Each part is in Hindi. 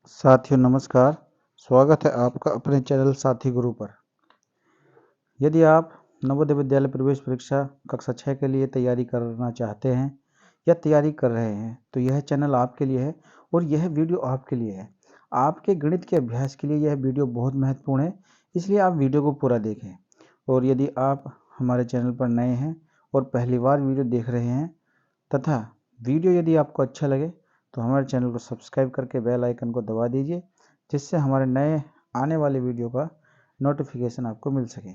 साथियों नमस्कार। स्वागत है आपका अपने चैनल साथी गुरु पर। यदि आप नवोदय विद्यालय प्रवेश परीक्षा कक्षा 6 के लिए तैयारी करना चाहते हैं या तैयारी कर रहे हैं तो यह चैनल आपके लिए है और यह वीडियो आपके लिए है। आपके गणित के अभ्यास के लिए यह वीडियो बहुत महत्वपूर्ण है, इसलिए आप वीडियो को पूरा देखें। और यदि आप हमारे चैनल पर नए हैं और पहली बार वीडियो देख रहे हैं तथा वीडियो यदि आपको अच्छा लगे तो हमारे चैनल को सब्सक्राइब करके बेल आइकन को दबा दीजिए, जिससे हमारे नए आने वाले वीडियो का नोटिफिकेशन आपको मिल सके।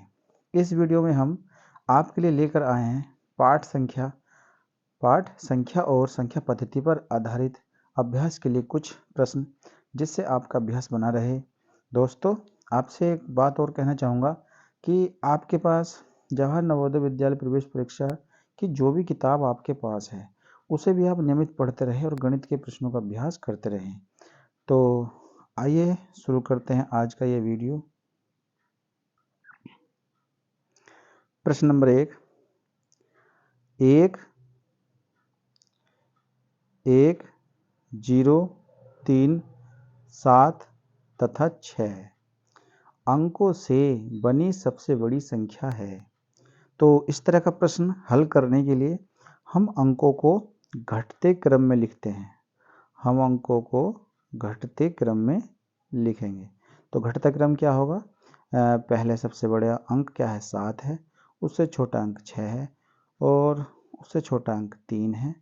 इस वीडियो में हम आपके लिए लेकर आए हैं पाठ संख्या और संख्या पद्धति पर आधारित अभ्यास के लिए कुछ प्रश्न, जिससे आपका अभ्यास बना रहे। दोस्तों, आपसे एक बात और कहना चाहूँगा कि आपके पास जवाहर नवोदय विद्यालय प्रवेश परीक्षा की जो भी किताब आपके पास है उसे भी आप नियमित पढ़ते रहें और गणित के प्रश्नों का अभ्यास करते रहें। तो आइए शुरू करते हैं आज का ये वीडियो। प्रश्न नंबर 1, 0, 3, 7 तथा 6 अंकों से बनी सबसे बड़ी संख्या है। तो इस तरह का प्रश्न हल करने के लिए हम अंकों को घटते क्रम में लिखते हैं। हम अंकों को घटते क्रम में लिखेंगे। तो घटता क्रम क्या होगा? पहले सबसे बड़ा अंक क्या है? 7 है, उससे छोटा अंक 6 है और उससे छोटा अंक 3 है,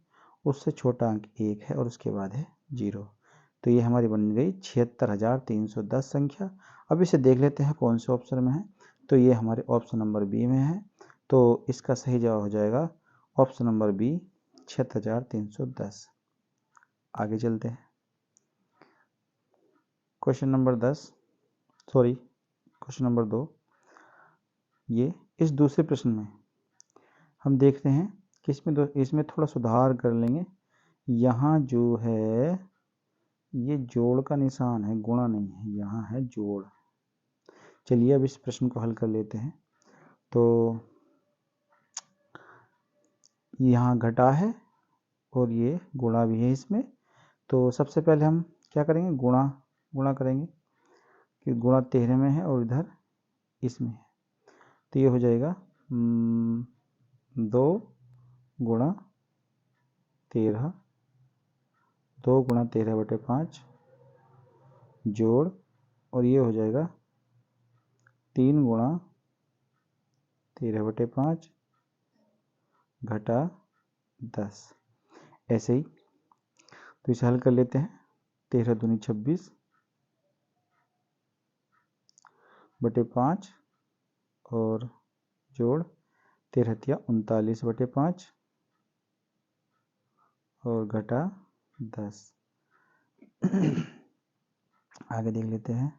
उससे छोटा अंक 1 है और उसके बाद है 0। तो ये हमारी बन गई 76,310 संख्या। अब इसे देख लेते हैं कौन से ऑप्शन में है। तो ये हमारे ऑप्शन नंबर बी में है। तो इसका सही जवाब हो जाएगा ऑप्शन नंबर बी, 76,310। आगे चलते हैं। Question number 2। ये इस दूसरे प्रश्न में हम देखते हैं कि इसमें थोड़ा सुधार कर लेंगे। यहाँ जो है ये जोड़ का निशान है, गुणा नहीं है, यहाँ है जोड़। चलिए अब इस प्रश्न को हल कर लेते हैं। तो यहाँ घटा है और ये गुणा भी है इसमें। तो सबसे पहले हम क्या करेंगे? गुणा करेंगे कि गुणा 13 में है और इधर इसमें है। तो ये हो जाएगा 2 गुणा 13, 2 गुणा 13/5 जोड़, और ये हो जाएगा 3 गुणा 13/5 घटा 10। ऐसे ही तो इसे हल कर लेते हैं। 13 दूनी 26/5 और जोड़ 13 तिया 39/5 और घटा 10। आगे देख लेते हैं।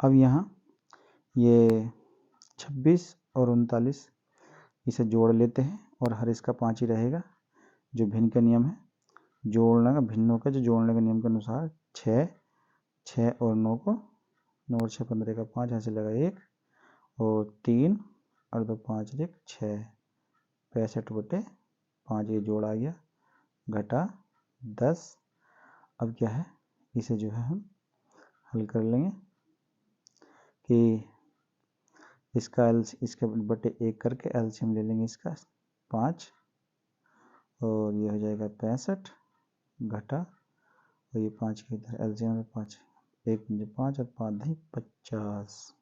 अब यहाँ ये 26 और 39 इसे जोड़ लेते हैं और हर इसका 5 ही रहेगा, जो भिन्न का नियम है। जोड़ने का भिन्नों का जो जोड़ने के नियम के अनुसार 6 और 9 को 9 और 6 15 का 5, यहाँ से लगा 1 और 3 और 2 5 1 6 65/5 ये जोड़ आ गया घटा 10। अब क्या है, इसे जो है हम हल कर लेंगे कि इसके बटे 1 करके एलसीएम ले लेंगे इसका 5 और ये हो जाएगा 65 घटा, और ये 5 के इधर एलसीएम में 5, 1 मुझे 5 और 5 नहीं 50।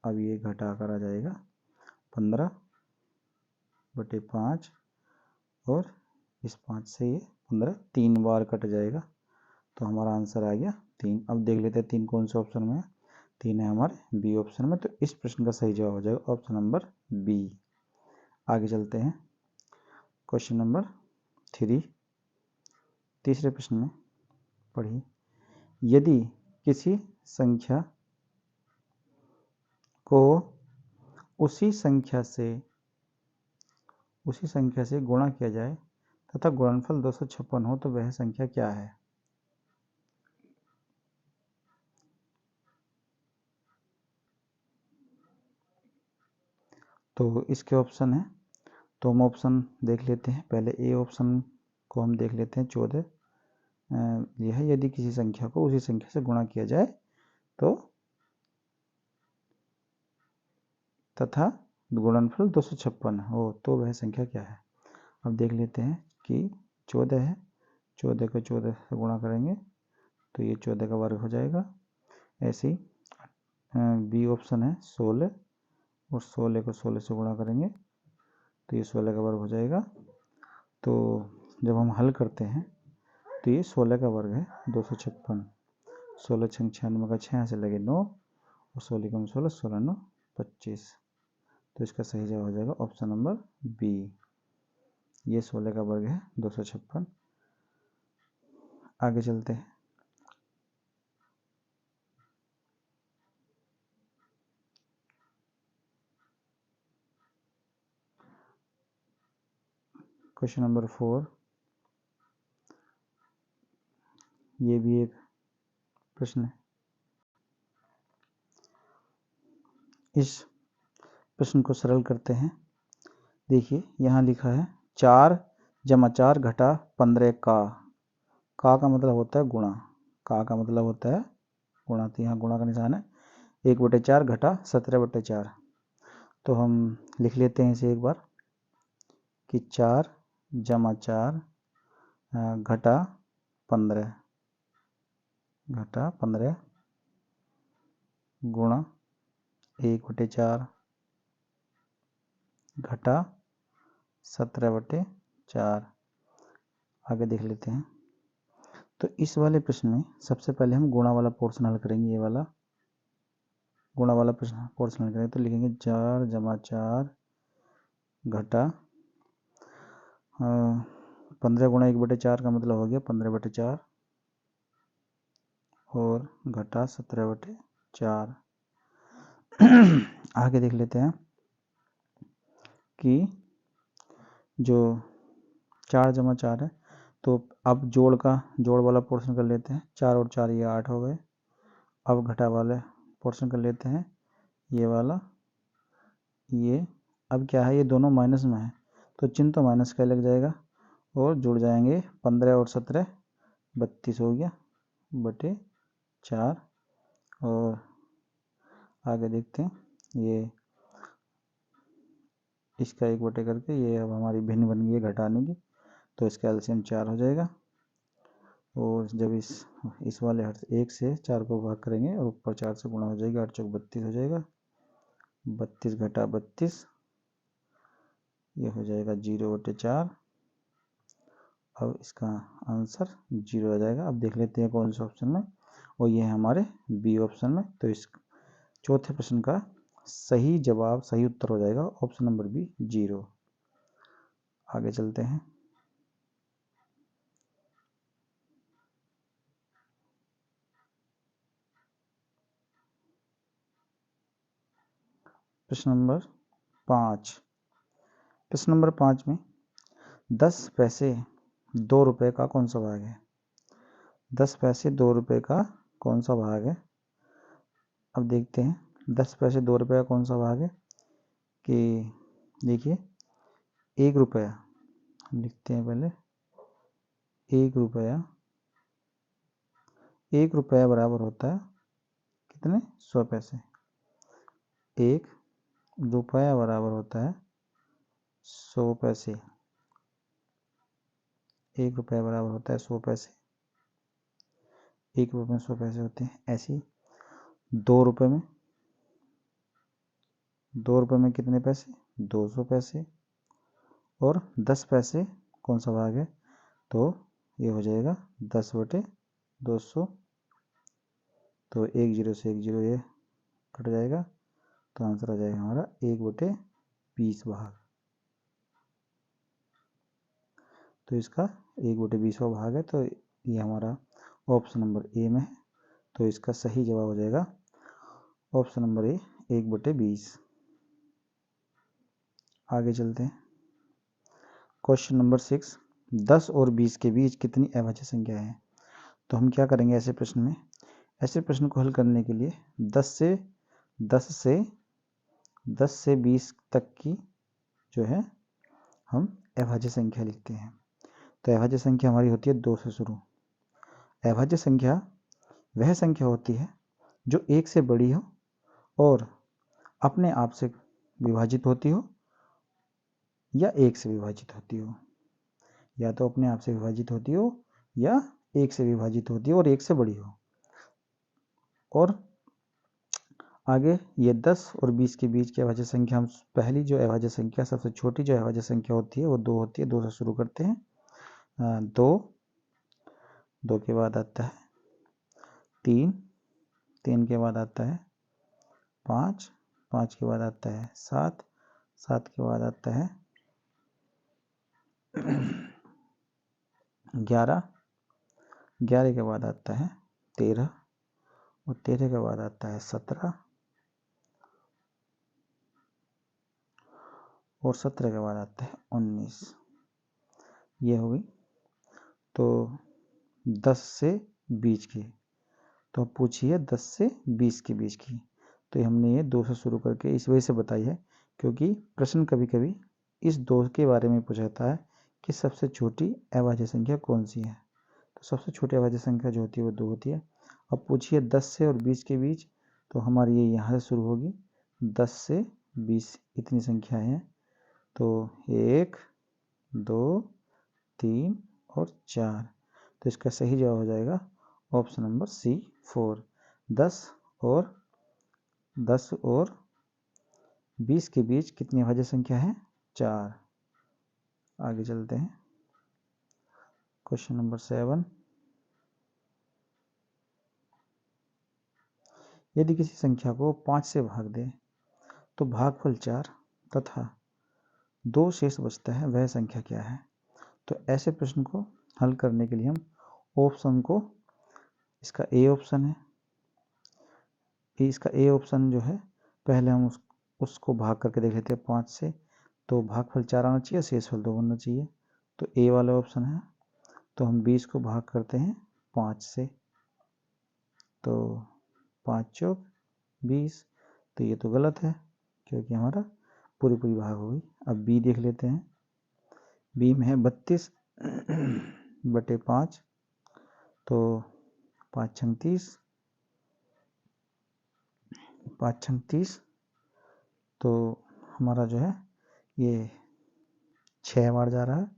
अब ये घटा कर आ जाएगा 15/5 और इस 5 से ये 15 3 बार कट जाएगा। तो हमारा आंसर आ गया 3। अब देख लेते हैं 3 कौन से ऑप्शन में है। 3 है हमारे बी ऑप्शन में। तो इस प्रश्न का सही जवाब हो जाएगा ऑप्शन नंबर बी। आगे चलते हैं। क्वेश्चन नंबर 3, तीसरे प्रश्न में पढ़िए। यदि किसी संख्या को उसी संख्या से गुणा किया जाए तथा गुणनफल 256 हो तो वह संख्या क्या है? तो इसके ऑप्शन है, तो हम ऑप्शन देख लेते हैं। पहले ए ऑप्शन को हम देख लेते हैं। 14 यह यदि किसी संख्या को उसी संख्या से गुणा किया जाए तो तथा गुणनफल 256 हो तो वह संख्या क्या है। अब देख लेते हैं कि 14 है, 14 को 14 से गुणा करेंगे तो ये 14 का वर्ग हो जाएगा। ऐसे ही बी ऑप्शन है 16 और 16 को 16 से गुणा करेंगे तो ये 16 का वर्ग हो जाएगा। तो जब हम हल करते हैं तो ये 16 का वर्ग है 256। 16 छंग 96 का 6 से लगे 9 और 16 कम 16, 16 9 25। तो इसका सही जवाब हो जाएगा ऑप्शन नंबर बी। ये 16 का वर्ग है 256। आगे चलते हैं। क्वेश्चन नंबर 4, ये भी एक प्रश्न है। इस प्रश्न को सरल करते हैं। देखिए यहाँ लिखा है 4 जमा 4 घटा 15 का मतलब होता है गुणा। का मतलब होता है गुणा, तो यहाँ गुणा का निशान है। 1/4 घटा 17/4। तो हम लिख लेते हैं इसे एक बार कि 4 जमा 4 घटा 15 गुणा 1/4 घटा 17/4। आगे देख लेते हैं। तो इस वाले प्रश्न में सबसे पहले हम गुणा वाला पोर्शन हल करेंगे। ये वाला गुणा वाला प्रश्न पोर्शन हल करेंगे तो लिखेंगे 4 जमा 4 घटा 15 गुणा 1/4 का मतलब हो गया 15/4 और घटा 17/4। आगे देख लेते हैं कि जो 4 जमा 4 है तो अब जोड़ वाला पोर्शन कर लेते हैं। 4 और 4 ये 8 हो गए। अब घटा वाले पोर्शन कर लेते हैं ये वाला। ये अब क्या है, ये दोनों माइनस में है तो चिन्ह तो माइनस का लग जाएगा और जुड़ जाएंगे 15 और 17 32 हो गया बटे 4। और आगे देखते हैं ये इसका 1 करके ये अब हमारी भिन्न बन गई है घटाने की, तो इसका एलसीएम 4 हो जाएगा। और जब इस वाले 1 से 4 को भाग करेंगे और ऊपर 4 से गुणा हो जाएगा, 8 चौक 32 हो जाएगा। 32 घटा 32 ये हो जाएगा 0/4। अब इसका आंसर 0 आ जाएगा। अब देख लेते हैं कौन से ऑप्शन में, और ये है हमारे बी ऑप्शन में। तो इस चौथे प्रश्न का सही जवाब, सही उत्तर हो जाएगा ऑप्शन नंबर बी 0। आगे चलते हैं। प्रश्न नंबर 5। प्रश्न नंबर 5 में 10 पैसे 2 रुपए का कौन सा भाग है। 10 पैसे 2 रुपए का कौन सा भाग है। अब देखते हैं 10 पैसे 2 रुपए का कौन सा भाग है। कि देखिए 1 रुपया लिखते हैं पहले। 1 रुपया, 1 रुपया बराबर होता है कितने, 100 पैसे। 1 रुपया बराबर होता है 100 पैसे। 1 रुपया बराबर होता है 100 पैसे। 1 रुपये में 100 पैसे होते हैं। ऐसे ही 2 रुपये में, 2 रुपये में कितने पैसे, 200 पैसे। और 10 पैसे कौन सा भाग है, तो ये हो जाएगा 10/200। तो 1 0 से 1 0 ये कट जाएगा, तो आंसर आ जाएगा हमारा 1/20 भाग। तो इसका 1/20वां भाग है, तो ये हमारा ऑप्शन नंबर ए में है। तो इसका सही जवाब हो जाएगा ऑप्शन नंबर ए 1/20। आगे चलते हैं। क्वेश्चन नंबर 6, 10 और 20 के बीच कितनी अभाज्य संख्या है। तो हम क्या करेंगे ऐसे प्रश्न में, ऐसे प्रश्न को हल करने के लिए 10 से 20 तक की जो है हम अभाज्य संख्या लिखते हैं। तो अभाज्य संख्या हमारी होती है 2 से शुरू। अभाज्य संख्या वह संख्या होती है जो एक से बड़ी हो और अपने आप से विभाजित होती हो या एक से विभाजित होती हो, या तो अपने आप से विभाजित होती हो या एक से विभाजित होती हो और एक से बड़ी हो। और आगे ये 10 और 20 के बीच की अभाज्य संख्या, हम पहली जो अभाज्य संख्या सबसे छोटी जो अभाज्य संख्या होती है वो 2 होती है। 2 से शुरू करते हैं। 2, 2 के बाद आता है 3, 3 के बाद आता है 5, 5 के बाद आता है 7, 7 के बाद आता है 11, 11 के बाद आता है 13 और 13 के बाद आता है 17 और 17 के बाद आता है 19। ये हो गई तो 10 से 20 की। तो अब पूछिए 10 से 20 के बीच की। तो हमने ये 2 से शुरू करके इस वजह से बताई है क्योंकि प्रश्न कभी कभी इस 2 के बारे में पूछता है कि सबसे छोटी अभाज्य संख्या कौन सी है। तो सबसे छोटी अभाज्य संख्या जो होती है वो 2 होती है। अब पूछिए 10 से और 20 के बीच, तो हमारी ये यहाँ से शुरू होगी। 10 से 20 इतनी संख्याएं हैं। तो 1, 2, 3 और 4। तो इसका सही जवाब हो जाएगा ऑप्शन नंबर सी 4। 10 और 20 के बीच कितनी अभाज्य संख्या है? 4। आगे चलते हैं। Question number 7। यदि किसी संख्या को 5 से भाग दें तो भागफल 4 तथा 2 शेष बचता है, वह संख्या क्या है? तो ऐसे प्रश्न को हल करने के लिए हम ऑप्शन को, इसका ए ऑप्शन है, इसका ए ऑप्शन जो है पहले हम उसको भाग करके देख लेते हैं 5 से। तो भागफल 4 आना चाहिए, शेषफल 2 होना चाहिए। तो ए वाला ऑप्शन है। तो हम 20 को भाग करते हैं 5 से, तो 5 चौक 20। तो ये तो गलत है क्योंकि हमारा पूरी पूरी भाग हो गई। अब बी देख लेते हैं। बी में है 32 बटे 5, तो 5 छंग 30, 5 छंग 30। तो हमारा जो है ये 6 बार जा रहा है,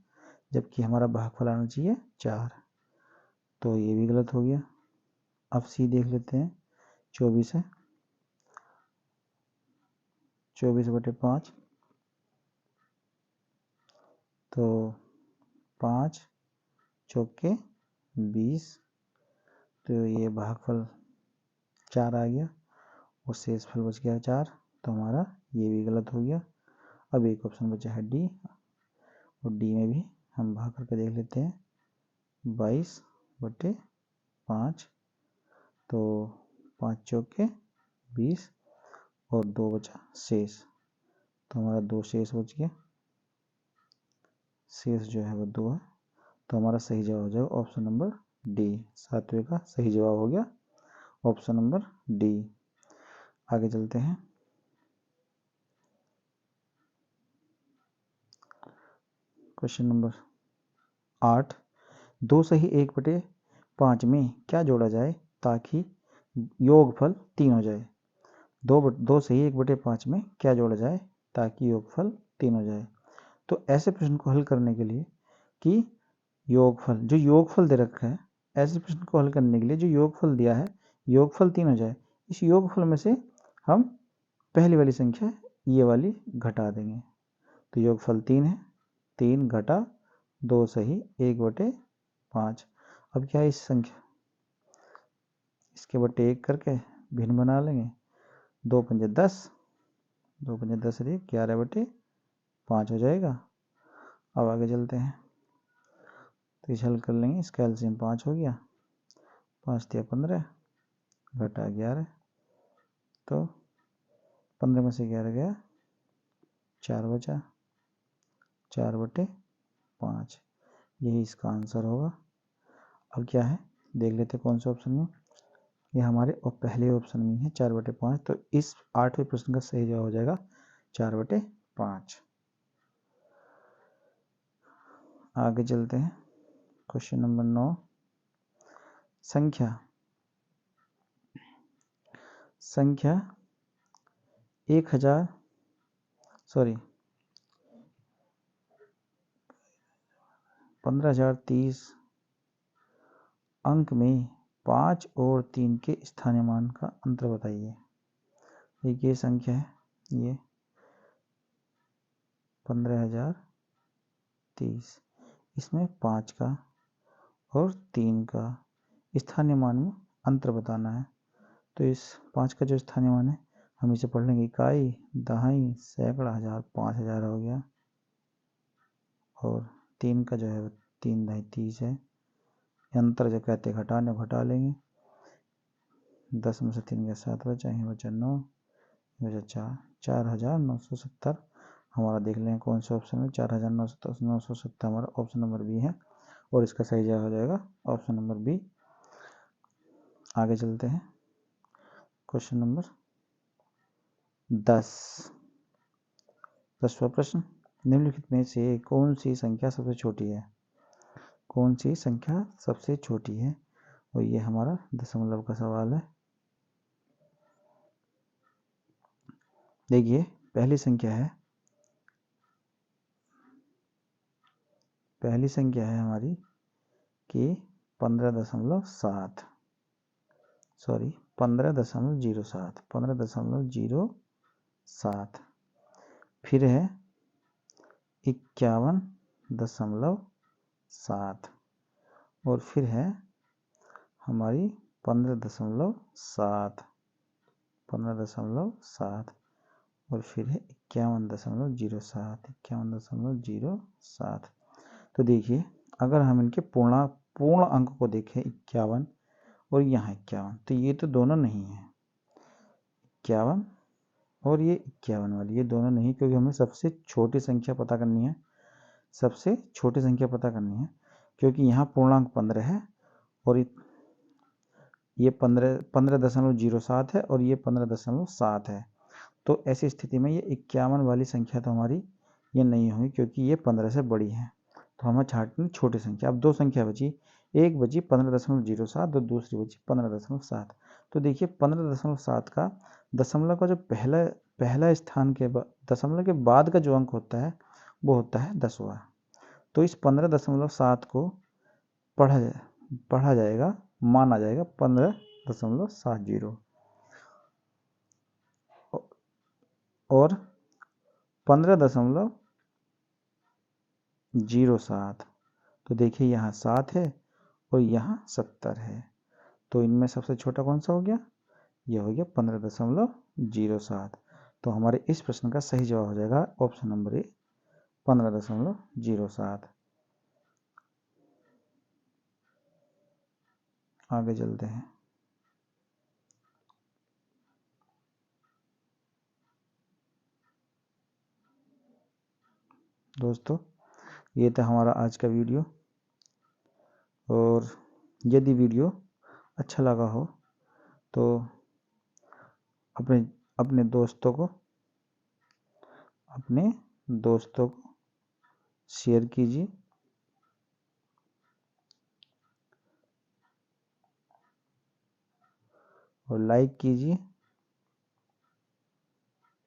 जबकि हमारा भागफल आना चाहिए 4। तो ये भी गलत हो गया। अब सी देख लेते हैं। 24 है, 24 बटे 5, तो 5 चौके 20। तो ये भागफल 4 आ गया और शेषफल बच गया 4। तो हमारा ये भी गलत हो गया। अब एक ऑप्शन बचा है डी, और डी में भी हम भाग करके देख लेते हैं। 22 बटे 5, तो 5 चौके 20 और 2 बचा शेष। तो हमारा 2 शेष बच गया। शेष जो है वो 2 है। तो हमारा सही जवाब हो जाएगा ऑप्शन नंबर डी। 7वें का सही जवाब हो गया ऑप्शन नंबर डी। आगे चलते हैं। Question number 8। 2 सही 1 बटे 5 में क्या जोड़ा जाए ताकि योगफल 3 हो जाए? 2 सही 1 बटे 5 में क्या जोड़ा जाए ताकि योगफल 3 हो जाए? तो ऐसे प्रश्न को हल करने के लिए कि जो योगफल दे रखा है, ऐसे प्रश्न को हल करने के लिए जो योगफल दिया है, योगफल 3 हो जाए, इस योगफल में से हम पहली वाली संख्या ये वाली घटा देंगे। तो योगफल 3 है, 3 घटा 2 सही 1 बटे 5। अब क्या है इस संख्या, इसके बटे 1 करके भिन्न बना लेंगे। 2 पंजे 10, 2 पंजे 10 रे 11 बटे 5 हो जाएगा। अब आगे चलते हैं। तो इसे हल कर लेंगे। इसका एलसीएम 5 हो गया। 5 दिया 15 घटा 11, तो 15 में से 11 गया, 4 बचा, 4 बटे 5। यही इसका आंसर होगा। अब क्या है देख लेते कौन से ऑप्शन में। ये हमारे और पहले ऑप्शन में है 4 बटे 5। तो इस 8वें प्रश्न का सही जवाब हो जाएगा 4 बटे 5। आगे चलते हैं। Question number 9। संख्या 15,030 अंक में 5 और 3 के स्थानीय मान का अंतर बताइए। ये संख्या है, ये 15,030, इसमें 5 का और 3 का स्थानीय मान में अंतर बताना है। तो इस 5 का जो स्थानीय मान है हम इसे पढ़ लेंगे इकाई, दहाई, सैकड़ा, हजार, 5,000 हो गया। और 3 का जो है 3 दहाई 30 है। अंतर जो कहते हैं घटाने घटा लेंगे। 10 में से 3 का 7 बचा, यहाँ बचा 9, बचा 4, 4,970 हमारा। देख लें कौन सा ऑप्शन में 4,970 हमारा ऑप्शन नंबर बी है और इसका सही जवाब हो जाएगा ऑप्शन नंबर बी। आगे चलते हैं, क्वेश्चन नंबर 10वां प्रश्न, निम्नलिखित में से कौन सी संख्या सबसे छोटी है? कौन सी संख्या सबसे छोटी है? और ये हमारा दशमलव का सवाल है। देखिए पहली संख्या है हमारी कि 15.07, सॉरी 15.07, फिर है 51.7 और फिर है हमारी 15.7 और फिर है 51.07। तो देखिए अगर हम इनके पूर्ण अंक को देखें 51 और यहाँ 51, तो ये तो दोनों नहीं है। 51 और ये 51 वाली, ये दोनों नहीं, क्योंकि हमें सबसे छोटी संख्या पता करनी है। क्योंकि यहाँ पूर्णांक 15 है और ये 15.07 है और ये 15.7 है। तो ऐसी स्थिति में ये 51 वाली संख्या तो हमारी ये नहीं होगी, क्योंकि ये 15 से बड़ी है। तो हमें छांटनी छोटी संख्या। अब दो संख्या बची, एक बची 15.07 और दूसरी बची 15.7। तो देखिए 15.7 का दशमलव का जो पहला स्थान के दशमलव के बाद का जो अंक होता है वो होता है 10वां। तो इस 15.7 को पढ़ा जाएगा, माना जाएगा 15.70 और 15.07। तो देखिए यहाँ 7 है और यहाँ 70 है। तो इनमें सबसे छोटा कौन सा हो गया? यह हो गया 15.07। तो हमारे इस प्रश्न का सही जवाब हो जाएगा ऑप्शन नंबर ए 15.07। आगे चलते हैं। दोस्तों ये था हमारा आज का वीडियो, और यदि वीडियो अच्छा लगा हो तो अपने दोस्तों को शेयर कीजिए और लाइक कीजिए।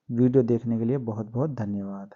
वीडियो देखने के लिए बहुत बहुत धन्यवाद।